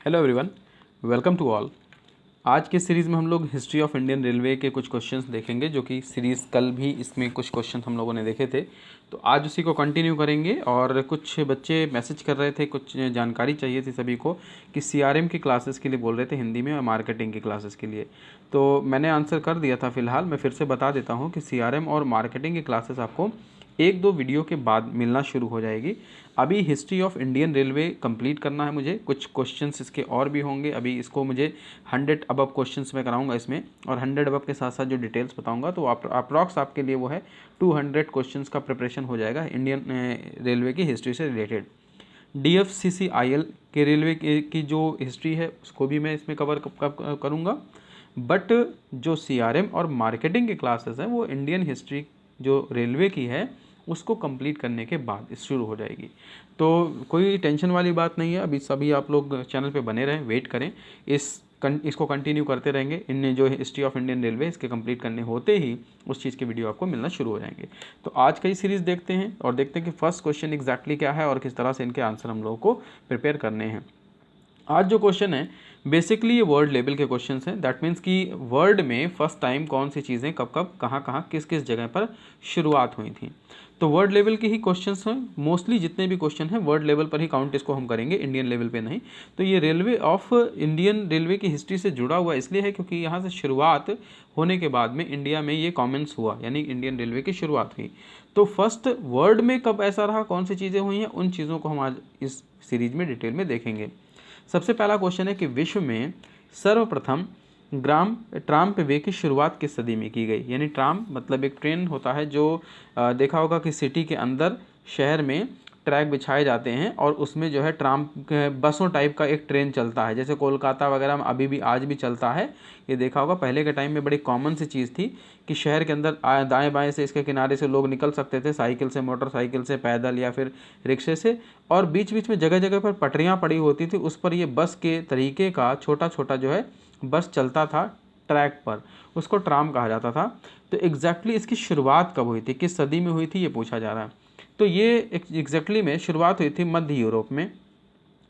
Hello everyone, welcome to all. आज के series में हम लोग हिस्ट्री ऑफ इंडियन रेलवे के कुछ क्वेश्चंस देखेंगे, जो कि सीरीज़ कल भी इसमें कुछ क्वेश्चन हम लोगों ने देखे थे। तो आज उसी को कंटिन्यू करेंगे। और कुछ बच्चे मैसेज कर रहे थे, कुछ जानकारी चाहिए थी सभी को कि सीआरएम की क्लासेस के लिए बोल रहे थे हिंदी में, और मार्केटिंग की क्लासेस के लिए। तो मैंने आंसर कर दिया था। फ़िलहाल मैं फिर से बता देता हूँ कि सीआरएम और मार्केटिंग की क्लासेस आपको एक दो वीडियो के बाद मिलना शुरू हो जाएगी। अभी history of Indian railway complete करना है मुझे। कुछ क्वेश्चंस इसके और भी होंगे। अभी इसको मुझे 100 अबव क्वेश्चंस में कराऊंगा इसमें, और 100 अबव के साथ साथ जो डिटेल्स बताऊंगा, तो अप्रॉक्स आपके लिए वो है 200 क्वेश्चंस का प्रिपरेशन हो जाएगा इंडियन रेलवे की हिस्ट्री से रिलेटेड। DFCCIL के रेलवे की जो हिस्ट्री है उसको भी मैं इसमें कवर करूँगा। बट जो CRM और मार्केटिंग के क्लासेस हैं वो इंडियन हिस्ट्री जो रेलवे की है उसको कंप्लीट करने के बाद शुरू हो जाएगी। तो कोई टेंशन वाली बात नहीं है। अभी सभी आप लोग चैनल पे बने रहें, वेट करें। इसको कंटिन्यू करते रहेंगे। इन जो हिस्ट्री ऑफ इंडियन रेलवे इसके कंप्लीट करने होते ही उस चीज़ के वीडियो आपको मिलना शुरू हो जाएंगे। तो आज का ही सीरीज़ देखते हैं और देखते हैं कि फर्स्ट क्वेश्चन एग्जैक्टली क्या है और किस तरह से इनके आंसर हम लोगों को प्रिपेयर करने हैं। आज जो क्वेश्चन है बेसिकली ये वर्ड लेवल के क्वेश्चन हैं। दैट मीन्स कि वर्ल्ड में फर्स्ट टाइम कौन सी चीज़ें कब कब कहाँ कहाँ किस किस जगह पर शुरुआत हुई थी। तो वर्ड लेवल के ही क्वेश्चंस हैं। मोस्टली जितने भी क्वेश्चन हैं वर्ड लेवल पर ही काउंट इसको हम करेंगे, इंडियन लेवल पे नहीं। तो ये रेलवे ऑफ इंडियन रेलवे की हिस्ट्री से जुड़ा हुआ इसलिए है क्योंकि यहाँ से शुरुआत होने के बाद में इंडिया में ये कॉमेंस हुआ, यानी इंडियन रेलवे की शुरुआत हुई। तो फर्स्ट वर्ड में कब ऐसा रहा, कौन सी चीज़ें हुई हैं, उन चीज़ों को हम आज इस सीरीज में डिटेल में देखेंगे। सबसे पहला क्वेश्चन है कि विश्व में सर्वप्रथम ट्राम वे की शुरुआत किस सदी में की गई। यानी ट्राम मतलब एक ट्रेन होता है जो देखा होगा कि सिटी के अंदर शहर में ट्रैक बिछाए जाते हैं और उसमें जो है ट्राम बसों टाइप का एक ट्रेन चलता है, जैसे कोलकाता वगैरह में अभी भी आज भी चलता है। ये देखा होगा, पहले के टाइम में बड़ी कॉमन सी चीज़ थी कि शहर के अंदर दाएं बाएं से इसके किनारे से लोग निकल सकते थे, साइकिल से, मोटरसाइकिल से, पैदल या फिर रिक्शे से। और बीच बीच में जगह जगह पर पटरियाँ पड़ी होती थी, उस पर ये बस के तरीके का छोटा छोटा जो है बस चलता था ट्रैक पर, उसको ट्राम कहा जाता था। तो एग्जैक्टली इसकी शुरुआत कब हुई थी, किस सदी में हुई थी, ये पूछा जा रहा है। तो ये एग्जैक्टली में शुरुआत हुई थी मध्य यूरोप में,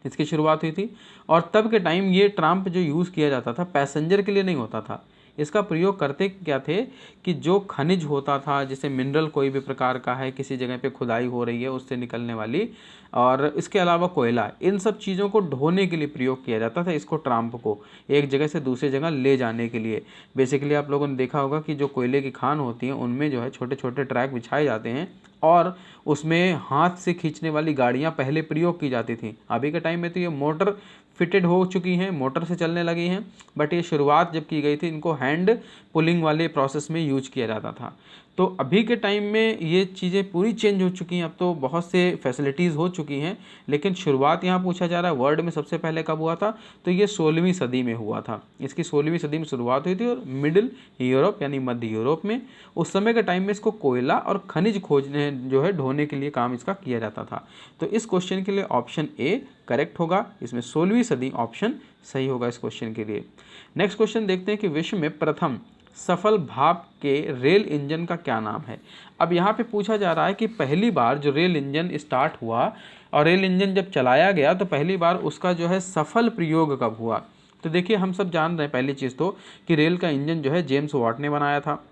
इसकी शुरुआत हुई थी। और तब के टाइम ये ट्राम जो यूज़ किया जाता था पैसेंजर के लिए नहीं होता था। इसका प्रयोग करते क्या थे कि जो खनिज होता था, जैसे मिनरल कोई भी प्रकार का है, किसी जगह पे खुदाई हो रही है उससे निकलने वाली, और इसके अलावा कोयला, इन सब चीज़ों को ढोने के लिए प्रयोग किया जाता था इसको, ट्राम्प को एक जगह से दूसरी जगह ले जाने के लिए। बेसिकली आप लोगों ने देखा होगा कि जो कोयले की खान होती है उनमें जो है छोटे छोटे ट्रैक बिछाए जाते हैं और उसमें हाथ से खींचने वाली गाड़ियाँ पहले प्रयोग की जाती थी। अभी के टाइम में तो ये मोटर फिटेड हो चुकी हैं, मोटर से चलने लगी हैं, बट ये शुरुआत जब की गई थी इनको हैंड पुलिंग वाले प्रोसेस में यूज किया जाता था। तो अभी के टाइम में ये चीज़ें पूरी चेंज हो चुकी हैं, अब तो बहुत से फैसिलिटीज़ हो चुकी हैं। लेकिन शुरुआत यहाँ पूछा जा रहा है वर्ल्ड में सबसे पहले कब हुआ था, तो ये 16वीं सदी में हुआ था। इसकी 16वीं सदी में शुरुआत हुई थी और मिडिल यूरोप यानी मध्य यूरोप में उस समय के टाइम में इसको कोयला और खनिज खोजने जो है ढोने के लिए काम इसका किया जाता था। तो इस क्वेश्चन के लिए ऑप्शन ए करेक्ट होगा, इसमें 16वीं सदी ऑप्शन सही होगा इस क्वेश्चन के लिए। नेक्स्ट क्वेश्चन देखते हैं कि विश्व में प्रथम सफल भाप के रेल इंजन का क्या नाम है। अब यहाँ पे पूछा जा रहा है कि पहली बार जो रेल इंजन स्टार्ट हुआ और रेल इंजन जब चलाया गया तो पहली बार उसका जो है सफल प्रयोग कब हुआ। तो देखिए हम सब जान रहे हैं पहली चीज़ तो कि रेल का इंजन जो है जेम्स वाट ने बनाया था,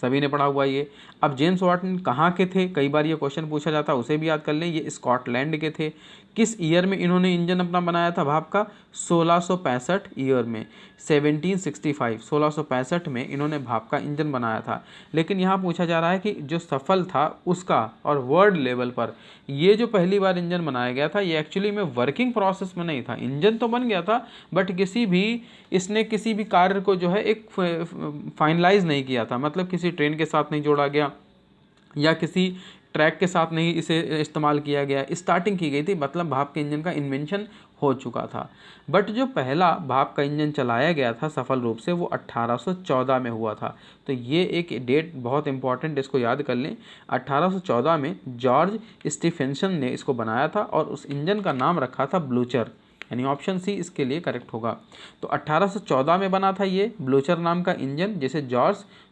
सभी ने पढ़ा हुआ ये। अब जेम्स वाट कहाँ के थे, कई बार ये क्वेश्चन पूछा जाता है, उसे भी याद कर लें। ये स्कॉटलैंड के थे। किस ईयर में इन्होंने इंजन अपना बनाया था भाप का, 1665 ईयर में, 1765 1665 में इन्होंने भाप का इंजन बनाया था। लेकिन यहाँ पूछा जा रहा है कि जो सफल था उसका, और वर्ल्ड लेवल पर ये जो पहली बार इंजन बनाया गया था ये एक्चुअली में वर्किंग प्रोसेस में नहीं था। इंजन तो बन गया था बट इसने किसी भी कार्य को जो है एक फाइनलाइज नहीं किया था, मतलब किसी ट्रेन के साथ नहीं जोड़ा गया या किसी ट्रैक के साथ नहीं इसे इस्तेमाल किया गया। स्टार्टिंग की गई थी, मतलब भाप के इंजन का इन्वेंशन हो चुका था। बट जो पहला भाप का इंजन चलाया गया था सफल रूप से वो 1814 में हुआ था। तो ये एक डेट बहुत इंपॉर्टेंट, इसको याद कर लें। 1814 में जॉर्ज स्टीफेंसन ने इसको बनाया था और उस इंजन का नाम रखा था ब्लूचर। यानी ऑप्शन सी इसके लिए करेक्ट होगा। तो 1814 में बना था ये ब्लोचर नाम का इंजन, जिसे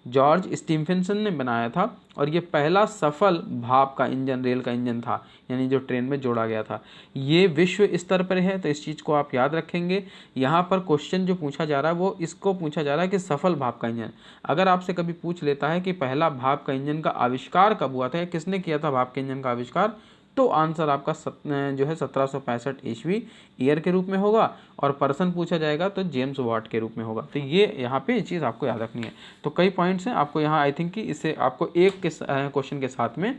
जॉर्ज स्टीफेंसन ने बनाया था, और ये पहला सफल भाप का इंजन, रेल का इंजन था, यानी जो ट्रेन में जोड़ा गया था। ये विश्व स्तर पर है, तो इस चीज़ को आप याद रखेंगे। यहाँ पर क्वेश्चन जो पूछा जा रहा है वो इसको पूछा जा रहा है कि सफल भाप का इंजन। अगर आपसे कभी पूछ लेता है कि पहला भाप का इंजन का आविष्कार कब हुआ था या किसने किया था भाप के इंजन का आविष्कार, तो आंसर आपका जो है 1765 ईस्वी ईयर के रूप में होगा, और पर्सन पूछा जाएगा तो जेम्स वाट के रूप में होगा। तो ये यहाँ पे ये चीज़ आपको याद रखनी है। तो कई पॉइंट्स हैं आपको यहाँ, आई थिंक कि इससे आपको एक के क्वेश्चन के साथ में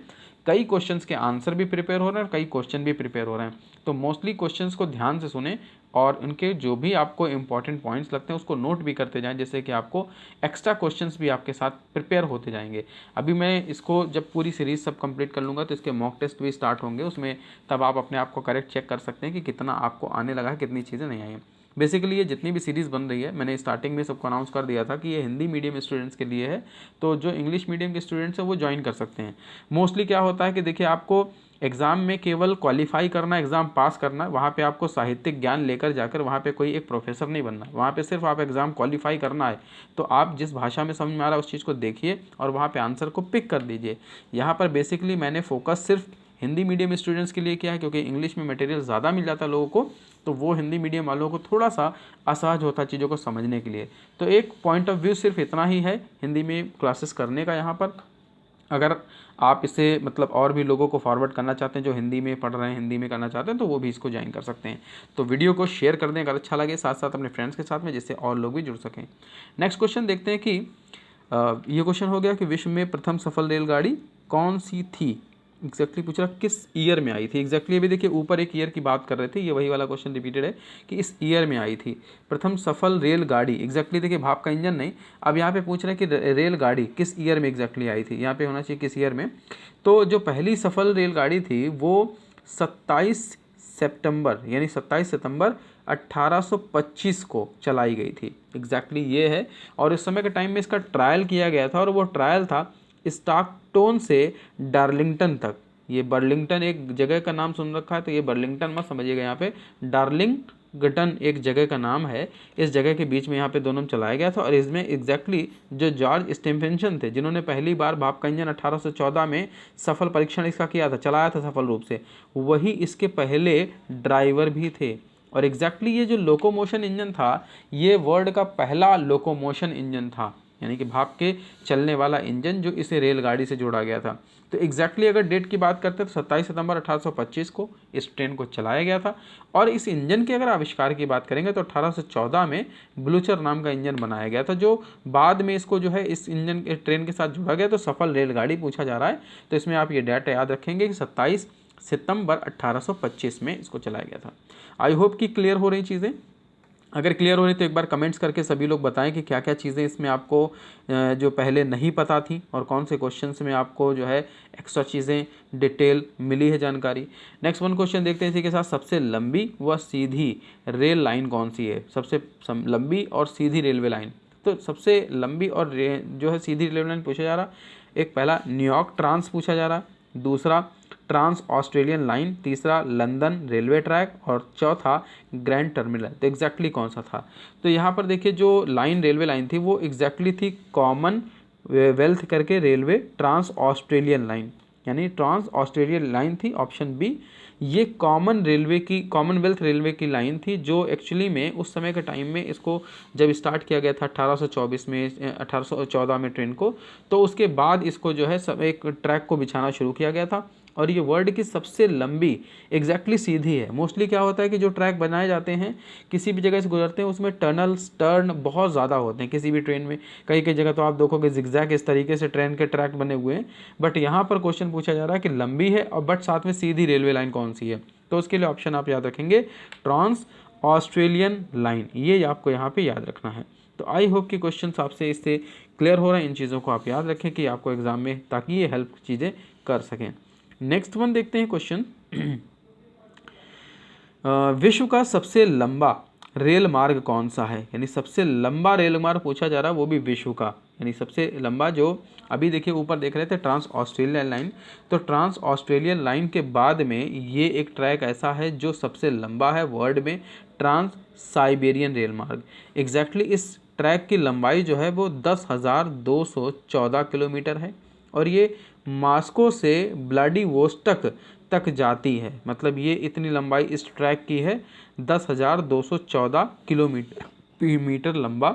कई क्वेश्चंस के आंसर भी प्रिपेयर हो रहे हैं और कई क्वेश्चन भी प्रिपेयर हो रहे हैं। तो मोस्टली क्वेश्चंस को ध्यान से सुने और उनके जो भी आपको इंपॉर्टेंट पॉइंट्स लगते हैं उसको नोट भी करते जाएं, जिससे कि आपको एक्स्ट्रा क्वेश्चंस भी आपके साथ प्रिपेयर होते जाएंगे। अभी मैं इसको जब पूरी सीरीज़ सब कंप्लीट कर लूँगा तो इसके मॉक टेस्ट भी स्टार्ट होंगे, उसमें तब आप अपने आप को करेक्ट चेक कर सकते हैं कि कितना आपको आने लगा है, कितनी चीज़ें नहीं आई हैं। बेसिकली ये जितनी भी सीरीज़ बन रही है, मैंने स्टार्टिंग में सबको अनाउंस कर दिया था कि ये हिंदी मीडियम स्टूडेंट्स के लिए है, तो जो इंग्लिश मीडियम के स्टूडेंट्स हैं वो ज्वाइन कर सकते हैं। मोस्टली क्या होता है कि देखिए, आपको एग्ज़ाम में केवल क्वालिफाई करना, एग्ज़ाम पास करना, वहाँ पे आपको साहित्यिक ज्ञान लेकर जाकर वहाँ पे कोई एक प्रोफेसर नहीं बनना, वहाँ पे सिर्फ आप एग्ज़ाम क्वालिफाई करना है। तो आप जिस भाषा में समझ में आ रहा है उस चीज़ को देखिए और वहाँ पे आंसर को पिक कर दीजिए। यहाँ पर बेसिकली मैंने फोकस सिर्फ हिंदी मीडियम स्टूडेंट्स के लिए किया है, क्योंकि इंग्लिश में मटेरियल ज़्यादा मिल जाता है लोगों को, तो वो हिंदी मीडियम वालों को थोड़ा सा असहज होता है चीज़ों को समझने के लिए। तो एक पॉइंट ऑफ व्यू सिर्फ इतना ही है हिंदी में क्लासेस करने का। यहाँ पर अगर आप इसे मतलब और भी लोगों को फॉरवर्ड करना चाहते हैं जो हिंदी में पढ़ रहे हैं, हिंदी में करना चाहते हैं, तो वो भी इसको ज्वाइन कर सकते हैं। तो वीडियो को शेयर कर दें अगर अच्छा लगे, साथ साथ अपने फ्रेंड्स के साथ में, जिससे और लोग भी जुड़ सकें। नेक्स्ट क्वेश्चन देखते हैं कि ये क्वेश्चन हो गया कि विश्व में प्रथम सफल रेलगाड़ी कौन सी थी। एग्जैक्टली पूछ रहा किस ईयर में आई थी एग्जैक्टली। अभी देखिए ऊपर एक ईयर की बात कर रहे थे, ये वही वाला क्वेश्चन रिपीटेड है कि इस ईयर में आई थी प्रथम सफल रेलगाड़ी। एग्जैक्टली देखिए भाप का इंजन नहीं, अब यहाँ पे पूछ रहे हैं कि रेलगाड़ी किस ईयर में एग्जैक्टली आई थी, यहाँ पे होना चाहिए किस ईयर में। तो जो पहली सफल रेलगाड़ी थी वो 27 सितंबर यानी 27 सितंबर 1825 को चलाई गई थी। एग्जैक्टली ये है, और इस समय के टाइम में इसका ट्रायल किया गया था, और वो ट्रायल था स्टॉकटोन से डार्लिंगटन तक। ये बर्लिंगटन एक जगह का नाम सुन रखा है, तो ये बर्लिंगटन मत समझिएगा, यहाँ पे डार्लिंगटन एक जगह का नाम है। इस जगह के बीच में यहाँ पे दोनों में चलाया गया था, और इसमें एग्जैक्टली जो जॉर्ज स्टीफेंसन थे, जिन्होंने पहली बार भाप का इंजन 1814 में सफल परीक्षण इसका किया था, चलाया था सफल रूप से, वही इसके पहले ड्राइवर भी थे। और एग्जैक्टली ये जो लोकोमोशन इंजन था, ये वर्ल्ड का पहला लोकोमोशन इंजन था, यानी कि भाप के चलने वाला इंजन जो इसे रेलगाड़ी से जोड़ा गया था। तो एग्जैक्टली अगर डेट की बात करते हैं तो 27 सितंबर 1825 को इस ट्रेन को चलाया गया था। और इस इंजन के अगर आविष्कार की बात करेंगे तो 1814 में ब्लूचर नाम का इंजन बनाया गया था, जो बाद में इसको जो है इस इंजन के ट्रेन के साथ जोड़ा गया, तो सफल रेलगाड़ी पूछा जा रहा है। तो इसमें आप ये डाटा याद रखेंगे कि 27 सितंबर 1825 में इसको चलाया गया था। आई होप कि क्लियर हो रही चीज़ें। अगर क्लियर हो रही तो एक बार कमेंट्स करके सभी लोग बताएं कि क्या क्या चीज़ें इसमें आपको जो पहले नहीं पता थी, और कौन से क्वेश्चंस में आपको जो है एक्स्ट्रा चीज़ें डिटेल मिली है जानकारी। नेक्स्ट वन क्वेश्चन देखते हैं इसी के साथ, सबसे लंबी व सीधी रेल लाइन कौन सी है। सबसे लंबी और सीधी रेलवे लाइन, तो सबसे लंबी और जो है सीधी रेलवे लाइन पूछा जा रहा, एक पहला न्यूयॉर्क ट्रांस पूछा जा रहा, दूसरा ट्रांस ऑस्ट्रेलियन लाइन, तीसरा लंदन रेलवे ट्रैक, और चौथा ग्रैंड टर्मिनल। तो एग्जैक्टली कौन सा था। तो यहाँ पर देखिए जो लाइन रेलवे लाइन थी वो एग्जैक्टली थी कॉमन वेल्थ करके रेलवे ट्रांस ऑस्ट्रेलियन लाइन, यानी ट्रांस ऑस्ट्रेलियन लाइन थी ऑप्शन बी। ये कॉमनवेल्थ रेलवे की लाइन थी, जो एक्चुअली में उस समय के टाइम में इसको जब स्टार्ट किया गया था 1824 में 1814 में ट्रेन को, तो उसके बाद इसको जो है सब एक ट्रैक को बिछाना शुरू किया गया था। और ये वर्ल्ड की सबसे लंबी एग्जैक्टली सीधी है। मोस्टली क्या होता है कि जो ट्रैक बनाए जाते हैं किसी भी जगह से गुजरते हैं उसमें टनल्स टर्न बहुत ज़्यादा होते हैं किसी भी ट्रेन में। कई कई जगह तो आप देखोगे जिगजैग इस तरीके से ट्रेन के ट्रैक बने हुए हैं, बट यहाँ पर क्वेश्चन पूछा जा रहा है कि लंबी है और बट साथ में सीधी रेलवे लाइन कौन सी है। तो उसके लिए ऑप्शन आप याद रखेंगे ट्रांस ऑस्ट्रेलियन लाइन, ये आपको यहाँ पर याद रखना है। तो आई होप कि क्वेश्चन आपसे इससे क्लियर हो रहे हैं। इन चीज़ों को आप याद रखें कि आपको एग्जाम में ताकि ये हेल्प चीज़ें कर सकें। नेक्स्ट वन देखते हैं क्वेश्चन, विश्व का सबसे लंबा रेल मार्ग कौन सा है। यानी सबसे लंबा रेल मार्ग पूछा जा रहा है, वो भी विश्व का, यानी सबसे लंबा। जो अभी देखिए ऊपर देख रहे थे ट्रांस ऑस्ट्रेलियन लाइन, तो ट्रांस ऑस्ट्रेलियन लाइन के बाद में ये एक ट्रैक ऐसा है जो सबसे लंबा है वर्ल्ड में। ट्रांस साइबेरियन रेल मार्ग। एग्जैक्टली इस ट्रैक की लंबाई जो है वो 10,214 किलोमीटर है और ये मॉस्को से व्लादिवोस्टोक तक जाती है। मतलब ये इतनी लंबाई इस ट्रैक की है, 10,214 किलोमीटर लंबा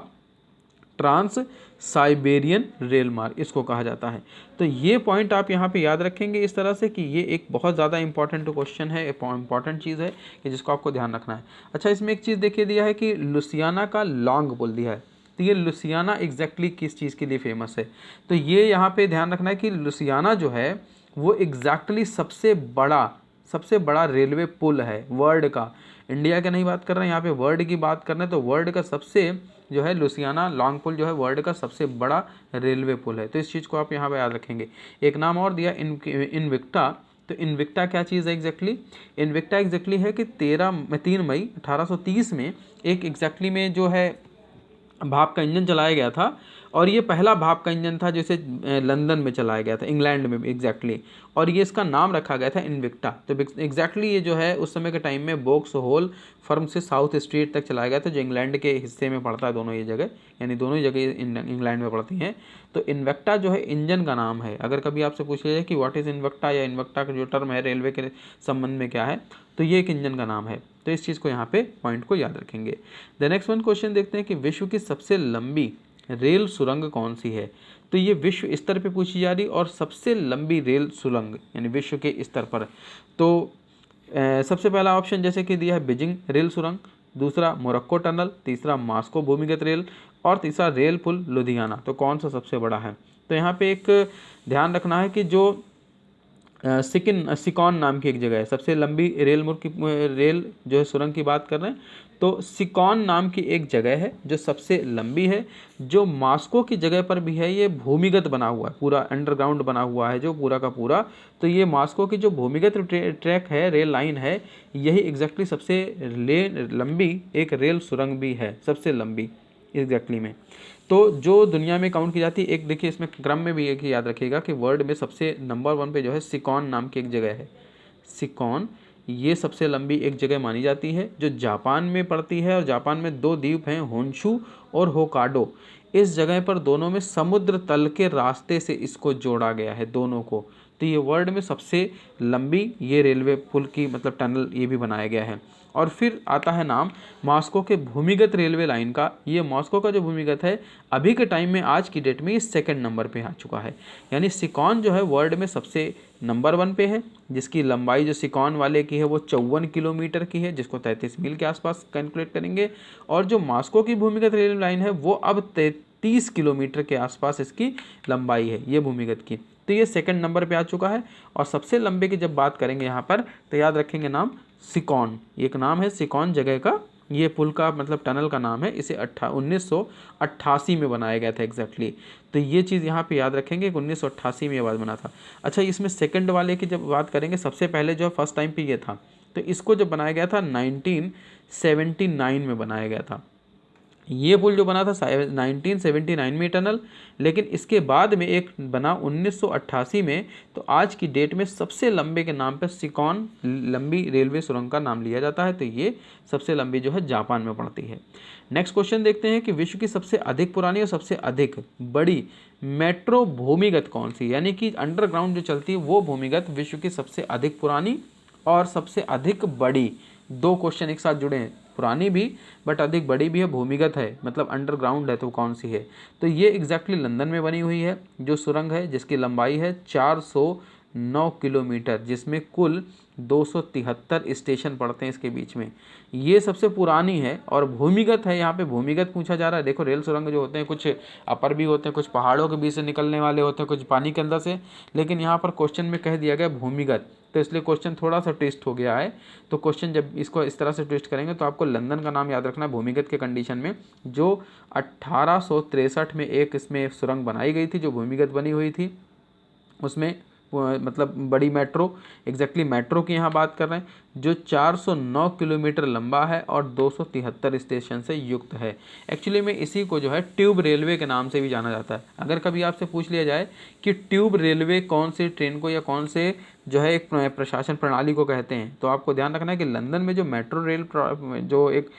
ट्रांस साइबेरियन रेल मार्ग इसको कहा जाता है। तो ये पॉइंट आप यहाँ पे याद रखेंगे इस तरह से कि ये एक बहुत ज़्यादा इंपॉर्टेंट क्वेश्चन है, इंपॉर्टेंट चीज़ है कि जिसको आपको ध्यान रखना है। अच्छा, इसमें एक चीज़ देखिए दिया है कि लुसियाना का लॉन्ग पुल दिया है। तो ये लुसियाना एग्जैक्टली किस चीज़ के लिए फेमस है? तो ये यहाँ पे ध्यान रखना है कि लुसियाना जो है वो एग्जैक्टली सबसे बड़ा रेलवे पुल है वर्ल्ड का। इंडिया का नहीं बात कर रहे हैं यहाँ पे, वर्ल्ड की बात कर रहे हैं। तो वर्ल्ड का सबसे जो है लुसियाना लॉन्ग पुल जो है वर्ल्ड का सबसे बड़ा रेलवे पुल है। तो इस चीज़ को आप यहाँ पे याद रखेंगे। एक नाम और दिया इनविक्टा। तो इनविक्टा क्या चीज़ है एग्जैक्टली? इनविक्टा एग्जैक्टली है कि 3 मई 1830 में एक एग्जैक्टली में जो है भाप का इंजन चलाया गया था और ये पहला भाप का इंजन था जिसे लंदन में चलाया गया था, इंग्लैंड में एग्जैक्टली। और ये इसका नाम रखा गया था इनविक्टा। तो एग्जैक्टली ये जो है उस समय के टाइम में बोक्स होल फर्म से साउथ स्ट्रीट तक चलाया गया था, जो इंग्लैंड के हिस्से में पड़ता है दोनों ये जगह, यानी दोनों ही जगह इंग्लैंड में पड़ती हैं। तो इनविक्टा जो है इंजन का नाम है। अगर कभी आपसे पूछ लिया जाए कि व्हाट इज़ इनविक्टा या इनविक्टा का जो टर्म है रेलवे के संबंध में क्या है, तो ये एक इंजन का नाम है। तो इस चीज़ को यहाँ पे पॉइंट को याद रखेंगे। द नेक्स्ट वन क्वेश्चन देखते हैं कि विश्व की सबसे लंबी रेल सुरंग कौन सी है? तो ये विश्व स्तर पे पूछी जा रही और सबसे लंबी रेल सुरंग यानी विश्व के स्तर पर। तो सबसे पहला ऑप्शन जैसे कि दिया है बीजिंग रेल सुरंग, दूसरा मोरक्को टनल, तीसरा मॉस्को भूमिगत रेल और तीसरा रेल पुल लुधियाना। तो कौन सा सबसे बड़ा है? तो यहाँ पे एक ध्यान रखना है कि जो सिकॉन नाम की एक जगह है, सबसे लंबी रेल जो है सुरंग की बात कर रहे हैं। तो सिकॉन नाम की एक जगह है जो सबसे लंबी है, जो मॉस्को की जगह पर भी है। ये भूमिगत बना हुआ है, पूरा अंडरग्राउंड बना हुआ है जो पूरा का पूरा। तो ये मॉस्को की जो भूमिगत ट्रैक है, रेल लाइन है, यही एग्जैक्टली सबसे लंबी एक रेल सुरंग भी है, सबसे लंबी एग्जैक्टली में। तो जो दुनिया में काउंट की जाती है, एक देखिए इसमें क्रम में भी एक याद रखिएगा कि वर्ल्ड में सबसे नंबर 1 पे जो है सिकॉन नाम की एक जगह है। सिकॉन ये सबसे लंबी एक जगह मानी जाती है जो जापान में पड़ती है और जापान में 2 द्वीप हैं, होन्शु और होकाडो। इस जगह पर दोनों में समुद्र तल के रास्ते से इसको जोड़ा गया है दोनों को। तो ये वर्ल्ड में सबसे लंबी ये रेलवे पुल की मतलब टनल ये भी बनाया गया है। और फिर आता है नाम मॉस्को के भूमिगत रेलवे लाइन का। ये मॉस्को का जो भूमिगत है अभी के टाइम में आज की डेट में ये 2nd नंबर पे आ चुका है। यानी सिकॉन जो है वर्ल्ड में सबसे नंबर 1 पे है, जिसकी लंबाई जो सिकॉन वाले की है वो 54 किलोमीटर की है, जिसको 33 मील के आसपास कैलकुलेट करेंगे। और जो मॉस्को की भूमिगत रेल लाइन है वो अब 33 किलोमीटर के आसपास इसकी लंबाई है ये भूमिगत की। तो ये 2nd नंबर पे आ चुका है। और सबसे लंबे की जब बात करेंगे यहाँ पर तो याद रखेंगे नाम सिकॉन, एक नाम है सिकॉन जगह का, ये पुल का मतलब टनल का नाम है। इसे 1988 में बनाया गया था एग्जैक्टली। तो ये चीज़ यहाँ पे याद रखेंगे कि 1988 में ये बात बना था। अच्छा, इसमें 2nd वाले की जब बात करेंगे, सबसे पहले जो फर्स्ट टाइम पे ये था, तो इसको जब बनाया गया था 1979 में बनाया गया था। ये पुल जो बना था 1979 में टनल, लेकिन इसके बाद में एक बना 1988 में। तो आज की डेट में सबसे लंबे के नाम पर सिकॉन लंबी रेलवे सुरंग का नाम लिया जाता है। तो ये सबसे लंबी जो है जापान में पड़ती है। नेक्स्ट क्वेश्चन देखते हैं कि विश्व की सबसे अधिक पुरानी और सबसे अधिक बड़ी मेट्रो भूमिगत कौन सी, यानी कि अंडरग्राउंड जो चलती है वो भूमिगत विश्व की सबसे अधिक पुरानी और सबसे अधिक बड़ी। 2 क्वेश्चन एक साथ जुड़े हैं, पुरानी भी बट अधिक बड़ी भी है, भूमिगत है मतलब अंडरग्राउंड है, तो कौन सी है? तो ये एग्जैक्टली लंदन में बनी हुई है जो सुरंग है, जिसकी लंबाई है 409 किलोमीटर, जिसमें कुल 273 स्टेशन पड़ते हैं इसके बीच में। ये सबसे पुरानी है और भूमिगत है। यहाँ पे भूमिगत पूछा जा रहा है। देखो रेल सुरंग जो होते हैं कुछ अपर भी होते हैं, कुछ पहाड़ों के बीच से निकलने वाले होते हैं, कुछ पानी के अंदर से, लेकिन यहाँ पर क्वेश्चन में कह दिया गया भूमिगत, तो इसलिए क्वेश्चन थोड़ा सा ट्विस्ट हो गया है। तो क्वेश्चन जब इसको इस तरह से ट्विस्ट करेंगे तो आपको लंदन का नाम याद रखना है भूमिगत के कंडीशन में, जो 1863 में एक इसमें सुरंग बनाई गई थी जो भूमिगत बनी हुई थी। उसमें मतलब बड़ी मेट्रो एग्जैक्टली मेट्रो की यहाँ बात कर रहे हैं, जो 409 किलोमीटर लंबा है और 273 स्टेशन से युक्त है। एक्चुअली में इसी को जो है ट्यूब रेलवे के नाम से भी जाना जाता है। अगर कभी आपसे पूछ लिया जाए कि ट्यूब रेलवे कौन से ट्रेन को या कौन से जो है एक प्रशासन प्रणाली को कहते हैं। तो आपको ध्यान रखना है कि लंदन में जो मेट्रो रेल जो एक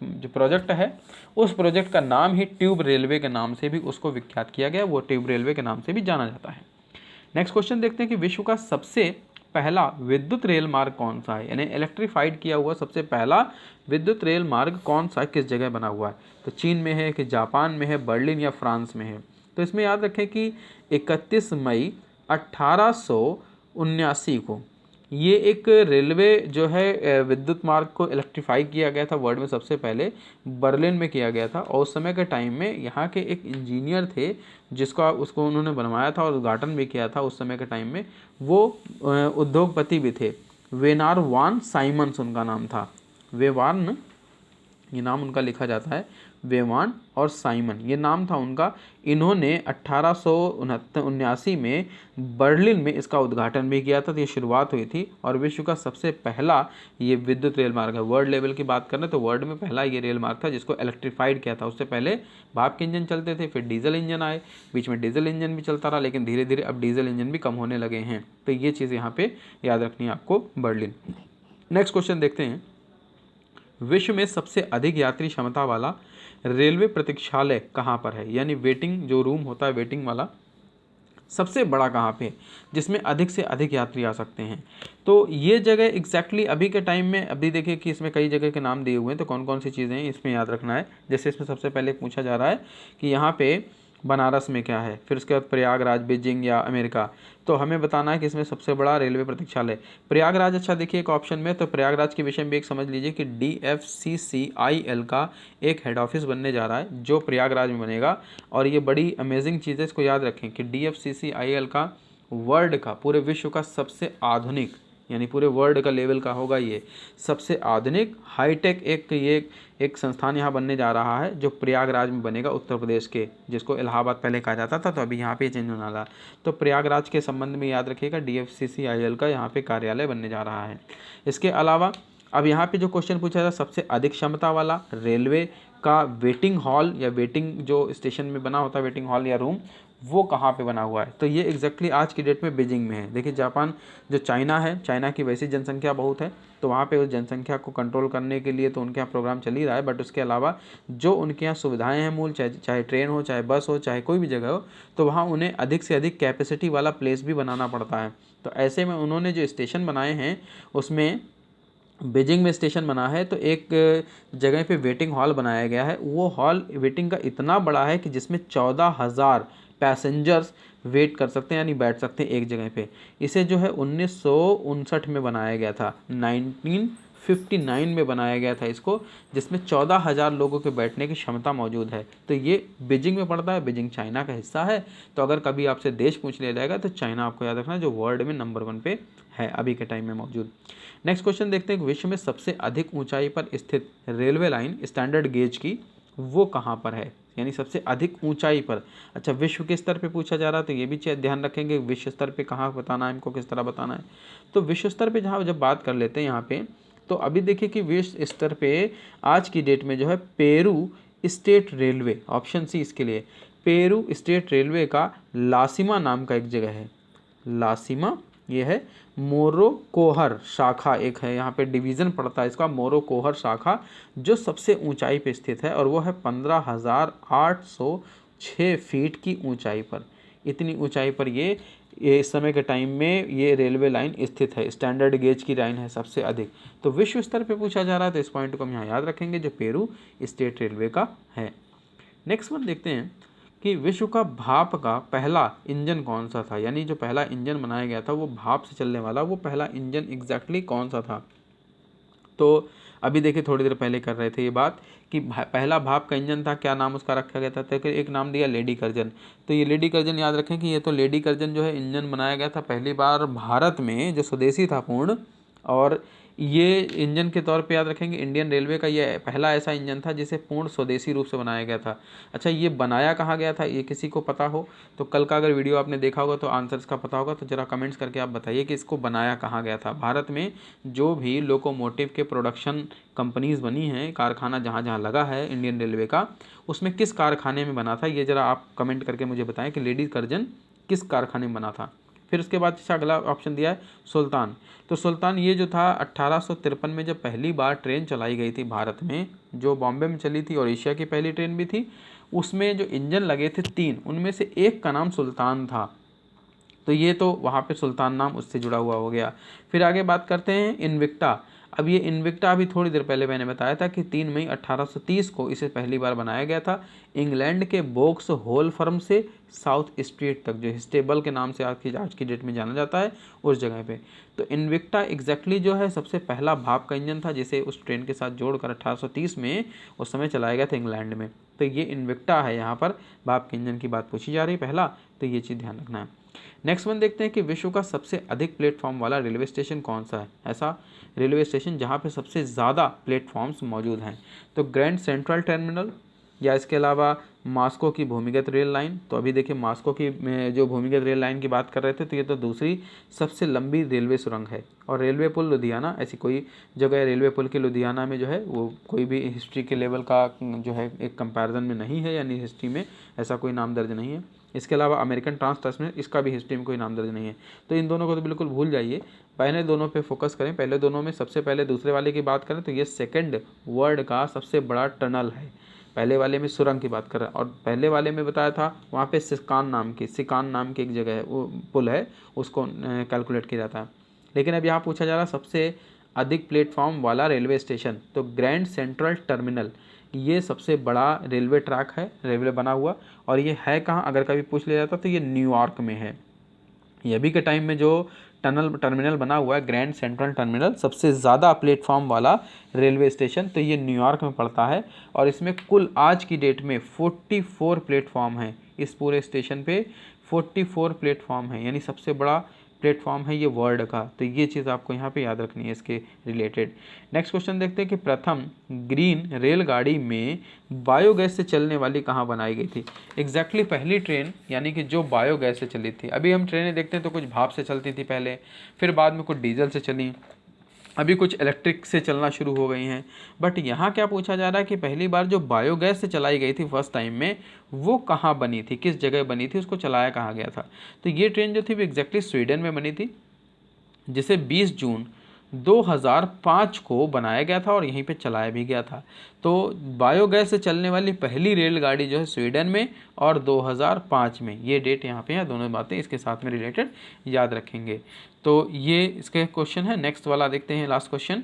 जो प्रोजेक्ट है, उस प्रोजेक्ट का नाम ही ट्यूब रेलवे के नाम से भी उसको विख्यात किया गया, वो ट्यूब रेलवे के नाम से भी जाना जाता है। नेक्स्ट क्वेश्चन देखते हैं कि विश्व का सबसे पहला विद्युत रेल मार्ग कौन सा है, यानी इलेक्ट्रीफाइड किया हुआ सबसे पहला विद्युत रेल मार्ग कौन सा, किस जगह बना हुआ है। तो चीन में है कि जापान में है, बर्लिन या फ्रांस में है। तो इसमें याद रखें कि 31 मई 1879 को ये एक रेलवे जो है विद्युत मार्ग को इलेक्ट्रीफाई किया गया था, वर्ल्ड में सबसे पहले बर्लिन में किया गया था। और उस समय के टाइम में यहाँ के एक इंजीनियर थे जिसका उसको उन्होंने बनवाया था और उद्घाटन भी किया था उस समय के टाइम में, वो उद्योगपति भी थे। वेनार वान साइमन्स उनका नाम था। वेवार्न ये नाम उनका लिखा जाता है, वेवान और साइमन ये नाम था उनका। इन्होंने 1879 में बर्लिन में इसका उद्घाटन भी किया था। तो ये शुरुआत हुई थी और विश्व का सबसे पहला ये विद्युत रेल मार्ग है। वर्ल्ड लेवल की बात करें तो वर्ल्ड में पहला ये रेल मार्ग था जिसको इलेक्ट्रीफाइड किया था। उससे पहले भाप के इंजन चलते थे, फिर डीजल इंजन आए, बीच में डीजल इंजन भी चलता रहा, लेकिन धीरे धीरे अब डीजल इंजन भी कम होने लगे हैं। तो ये चीज़ यहाँ पे याद रखनी है आपको, बर्लिन। नेक्स्ट क्वेश्चन देखते हैं, विश्व में सबसे अधिक यात्री क्षमता वाला रेलवे प्रतीक्षालय कहाँ पर है, यानी वेटिंग जो रूम होता है वेटिंग वाला, सबसे बड़ा कहाँ पे, जिसमें अधिक से अधिक यात्री आ सकते हैं। तो ये जगह एग्जैक्टली अभी के टाइम में, अभी देखिए कि इसमें कई जगह के नाम दिए हुए हैं, तो कौन कौन सी चीज़ें हैं इसमें याद रखना है। जैसे इसमें सबसे पहले पूछा जा रहा है कि यहाँ पे बनारस में क्या है, फिर उसके बाद प्रयागराज, बीजिंग या अमेरिका। तो हमें बताना है कि इसमें सबसे बड़ा रेलवे प्रतीक्षालय प्रयागराज। अच्छा देखिए एक ऑप्शन में, तो प्रयागराज के विषय में एक समझ लीजिए कि DFCCIL का एक हेड ऑफिस बनने जा रहा है जो प्रयागराज में बनेगा। और ये बड़ी अमेजिंग चीज़ है, इसको याद रखें कि DFCCIL का वर्ल्ड का, पूरे विश्व का सबसे आधुनिक, यानी पूरे वर्ल्ड का लेवल का होगा ये सबसे आधुनिक हाईटेक एक संस्थान यहाँ बनने जा रहा है जो प्रयागराज में बनेगा, उत्तर प्रदेश के, जिसको इलाहाबाद पहले कहा जाता था, तो अभी यहाँ पे चेंज होने वाला। तो प्रयागराज के संबंध में याद रखिएगा DFCCIL का यहाँ पे कार्यालय बनने जा रहा है। इसके अलावा अब यहाँ पे जो क्वेश्चन पूछा था, सबसे अधिक क्षमता वाला रेलवे का वेटिंग हॉल या वेटिंग जो स्टेशन में बना होता है वेटिंग हॉल या रूम, वो कहाँ पे बना हुआ है। तो ये एग्जैक्टली आज की डेट में बीजिंग में है। देखिए जापान जो चाइना है, चाइना की वैसी जनसंख्या बहुत है, तो वहाँ पे उस जनसंख्या को कंट्रोल करने के लिए तो उनके यहाँ प्रोग्राम चल ही रहा है, बट उसके अलावा जो उनके यहाँ सुविधाएं हैं मूल, चाहे ट्रेन हो, चाहे बस हो, चाहे कोई भी जगह हो, तो वहाँ उन्हें अधिक से अधिक कैपेसिटी वाला प्लेस भी बनाना पड़ता है। तो ऐसे में उन्होंने जो स्टेशन बनाए हैं उसमें बीजिंग में स्टेशन बना है, तो एक जगह पे वेटिंग हॉल बनाया गया है। वो हॉल वेटिंग का इतना बड़ा है कि जिसमें 14,000 पैसेंजर्स वेट कर सकते हैं, यानी बैठ सकते हैं एक जगह पे। इसे जो है 1959 में बनाया गया था, 1959 में बनाया गया था इसको, जिसमें 14,000 लोगों के बैठने की क्षमता मौजूद है। तो ये बीजिंग में पड़ता है, बीजिंग चाइना का हिस्सा है। तो अगर कभी आपसे देश पूछ लिया जाएगा तो चाइना आपको याद रखना, जो वर्ल्ड में नंबर 1 पे है अभी के टाइम में मौजूद। नेक्स्ट क्वेश्चन देखते हैं, विश्व में सबसे अधिक ऊंचाई पर स्थित रेलवे लाइन स्टैंडर्ड गेज की वो कहाँ पर है, यानी सबसे अधिक ऊंचाई पर। अच्छा विश्व के स्तर पे पूछा जा रहा है, तो ये भी ध्यान रखेंगे विश्व स्तर पे कहाँ बताना है हमको, किस तरह बताना है। तो विश्व स्तर पे जहाँ जब बात कर लेते हैं यहाँ पे, तो अभी देखिए कि विश्व स्तर पे आज की डेट में जो है Peru state railway, option C इसके लिए, पेरू स्टेट रेलवे का लासिमा नाम का एक जगह है, लासिमा ये है, मोरोकोहर शाखा एक है, यहाँ पे डिवीज़न पड़ता है इसका, मोरोकोहर शाखा, जो सबसे ऊंचाई पे स्थित है और वो है 15,806 फीट की ऊंचाई पर। इतनी ऊंचाई पर ये इस समय के टाइम में ये रेलवे लाइन स्थित है, स्टैंडर्ड गेज की लाइन है सबसे अधिक। तो विश्व स्तर पे पूछा जा रहा है, तो इस पॉइंट को हम यहाँ याद रखेंगे, जो पेरू स्टेट रेलवे का है। नेक्स्ट वन देखते हैं कि विश्व का भाप का पहला इंजन कौन सा था, यानी जो पहला इंजन बनाया गया था वो भाप से चलने वाला, वो पहला इंजन एग्जैक्टली कौन सा था। तो अभी देखिए थोड़ी देर पहले कर रहे थे ये बात कि पहला भाप का इंजन था, क्या नाम उसका रखा गया था, तो एक नाम दिया लेडी कर्जन। तो ये लेडी कर्जन याद रखें कि ये तो लेडी कर्जन जो है इंजन बनाया गया था पहली बार भारत में, जो स्वदेशी था पूर्ण, और ये इंजन के तौर पे याद रखेंगे इंडियन रेलवे का ये पहला ऐसा इंजन था जिसे पूर्ण स्वदेशी रूप से बनाया गया था। अच्छा ये बनाया कहाँ गया था, ये किसी को पता हो तो कल का अगर वीडियो आपने देखा होगा तो आंसर्स का पता होगा, तो ज़रा कमेंट्स करके आप बताइए कि इसको बनाया कहाँ गया था। भारत में जो भी लोकोमोटिव के प्रोडक्शन कंपनीज़ बनी हैं, कारखाना जहाँ जहाँ लगा है इंडियन रेलवे का, उसमें किस कारखाने में बना था, ये ज़रा आप कमेंट करके मुझे बताएं कि लेडी कर्जन किस कारखाने में बना था। फिर उसके बाद जैसे अगला ऑप्शन दिया है सुल्तान। तो सुल्तान ये जो था 1853 में जब पहली बार ट्रेन चलाई गई थी भारत में, जो बॉम्बे में चली थी और एशिया की पहली ट्रेन भी थी, उसमें जो इंजन लगे थे 3, उनमें से एक का नाम सुल्तान था। तो ये तो वहाँ पे सुल्तान नाम उससे जुड़ा हुआ हो गया। फिर आगे बात करते हैं इन्विक्टा। अब ये इन्विक्टा अभी थोड़ी देर पहले मैंने बताया था कि 3 मई 1830 को इसे पहली बार बनाया गया था इंग्लैंड के बोक्स होल फर्म से साउथ स्ट्रीट तक, जो हिस्टेबल के नाम से आज की डेट में जाना जाता है, उस जगह पे। तो इन्विक्टा एग्जैक्टली जो है सबसे पहला भाप का इंजन था जिसे उस ट्रेन के साथ जोड़कर 1830 में उस समय चलाया गया था इंग्लैंड में। तो ये इन्विक्टा है, यहाँ पर भाप के इंजन की बात पूछी जा रही है पहला, तो ये चीज़ ध्यान रखना है। नेक्स्ट वन देखते हैं कि विश्व का सबसे अधिक प्लेटफॉर्म वाला रेलवे स्टेशन कौन सा है। ऐसा रेलवे स्टेशन जहाँ पे सबसे ज़्यादा प्लेटफॉर्म्स मौजूद हैं, तो ग्रैंड सेंट्रल टर्मिनल या इसके अलावा मास्को की भूमिगत रेल लाइन। तो अभी देखिए मास्को की जो भूमिगत रेल लाइन की बात कर रहे थे, तो ये तो दूसरी सबसे लंबी रेलवे सुरंग है। और रेलवे पुल लुधियाना, ऐसी कोई जगह रेलवे पुल के लुधियाना में जो है वो कोई भी हिस्ट्री के लेवल का जो है एक कंपैरिजन में नहीं है, यानी हिस्ट्री में ऐसा कोई नाम दर्ज नहीं है। इसके अलावा अमेरिकन ट्रांस टर्मिनल, इसका भी हिस्ट्री में कोई नाम दर्ज नहीं है। तो इन दोनों को तो बिल्कुल भूल जाइए, पहले दोनों पे फोकस करें। पहले दोनों में सबसे पहले दूसरे वाले की बात करें तो ये सेकंड वर्ल्ड का सबसे बड़ा टनल है। पहले वाले में सुरंग की बात कर रहा है, और पहले वाले में बताया था वहाँ पे सिकान नाम की एक जगह है, वो पुल है, उसको कैलकुलेट किया जाता है। लेकिन अब यहाँ पूछा जा रहा है सबसे अधिक प्लेटफॉर्म वाला रेलवे स्टेशन, तो ग्रैंड सेंट्रल टर्मिनल ये सबसे बड़ा रेलवे ट्रैक है, रेलवे बना हुआ। और ये है कहाँ, अगर कभी पूछ लिया जाता तो ये न्यूयॉर्क में है। ये अभी के टाइम में जो टर्मिनल बना हुआ है ग्रैंड सेंट्रल टर्मिनल, सबसे ज़्यादा प्लेटफॉर्म वाला रेलवे स्टेशन, तो ये न्यूयॉर्क में पड़ता है। और इसमें कुल आज की डेट में 44 प्लेटफॉर्म हैं। इस पूरे स्टेशन पे 44 प्लेटफॉर्म हैं, यानी सबसे बड़ा प्लेटफॉर्म है ये वर्ल्ड का। तो ये चीज़ आपको यहाँ पे याद रखनी है इसके रिलेटेड। नेक्स्ट क्वेश्चन देखते हैं कि प्रथम ग्रीन रेलगाड़ी में बायोगैस से चलने वाली कहाँ बनाई गई थी। एग्जैक्टली पहली ट्रेन यानी कि जो बायोगैस से चली थी। अभी हम ट्रेनें देखते हैं तो कुछ भाप से चलती थी पहले, फिर बाद में कुछ डीजल से चली, अभी कुछ इलेक्ट्रिक से चलना शुरू हो गई हैं। बट यहाँ क्या पूछा जा रहा है कि पहली बार जो बायोगैस से चलाई गई थी फर्स्ट टाइम में, वो कहाँ बनी थी, किस जगह बनी थी, उसको चलाया कहाँ गया था। तो ये ट्रेन जो थी वो एग्जैक्टली स्वीडन में बनी थी, जिसे 20 जून 2005 को बनाया गया था और यहीं पे चलाया भी गया था। तो बायोगैस से चलने वाली पहली रेलगाड़ी जो है स्वीडन में और 2005 में, ये डेट यहाँ पे है। दोनों बातें इसके साथ में रिलेटेड याद रखेंगे। तो ये इसके क्वेश्चन है। नेक्स्ट वाला देखते हैं, लास्ट क्वेश्चन।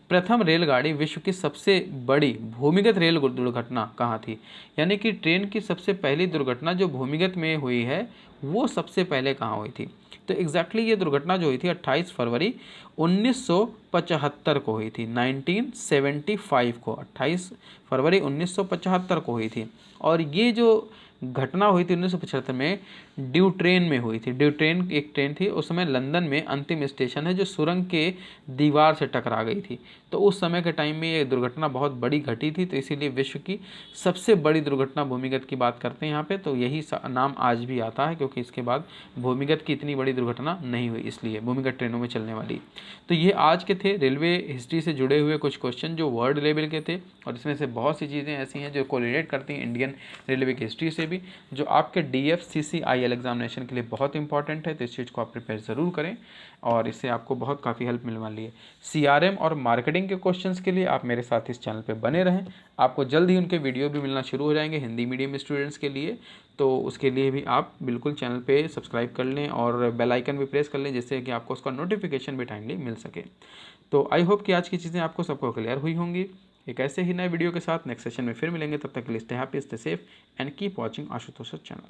प्रथम रेलगाड़ी विश्व की सबसे बड़ी भूमिगत रेल दुर्घटना कहाँ थी। यानी कि ट्रेन की सबसे पहली दुर्घटना जो भूमिगत में हुई है वो सबसे पहले कहाँ हुई थी। तो एग्जैक्टली ये दुर्घटना जो हुई थी 28 फरवरी 1975 को हुई थी, 1975 को, 28 फरवरी 1975 को हुई थी। और ये जो घटना हुई थी 1975 में ड्यू ट्रेन में हुई थी। ड्यू ट्रेन एक ट्रेन थी, उस समय लंदन में अंतिम स्टेशन है जो सुरंग के दीवार से टकरा गई थी। तो उस समय के टाइम में ये दुर्घटना बहुत बड़ी घटी थी, तो इसीलिए विश्व की सबसे बड़ी दुर्घटना भूमिगत की बात करते हैं यहाँ पे। तो यही नाम आज भी आता है, क्योंकि इसके बाद भूमिगत की इतनी बड़ी दुर्घटना नहीं हुई, इसलिए भूमिगत ट्रेनों में चलने वाली। तो ये आज के थे रेलवे हिस्ट्री से जुड़े हुए कुछ क्वेश्चन जो वर्ल्ड लेवल के थे, और इसमें से बहुत सी चीज़ें ऐसी हैं जो कोरिलेट करती हैं इंडियन रेलवे की हिस्ट्री से भी, जो आपके DFCCIL एग्जामिनेशन के लिए बहुत इंपॉर्टेंट है। तो इस चीज़ को आप प्रिपेयर ज़रूर करें और इससे आपको बहुत काफ़ी हेल्प मिलने वाली है। CRM और मार्केटिंग के क्वेश्चंस के लिए आप मेरे साथ इस चैनल पे बने रहें। आपको जल्द ही उनके वीडियो भी मिलना शुरू हो जाएंगे हिंदी मीडियम स्टूडेंट्स के लिए। तो उसके लिए भी आप बिल्कुल चैनल पे सब्सक्राइब कर लें और बेल आइकन भी प्रेस कर लें, जिससे कि आपको उसका नोटिफिकेशन भी टाइमली मिल सके। तो आई होप कि आज की चीज़ें आपको सबको क्लियर हुई होंगी। एक ऐसे ही नए वीडियो के साथ नेक्स्ट सेशन में फिर मिलेंगे। तब तक के लिए stay happy, stay safe and keep watching Ashutosh channel.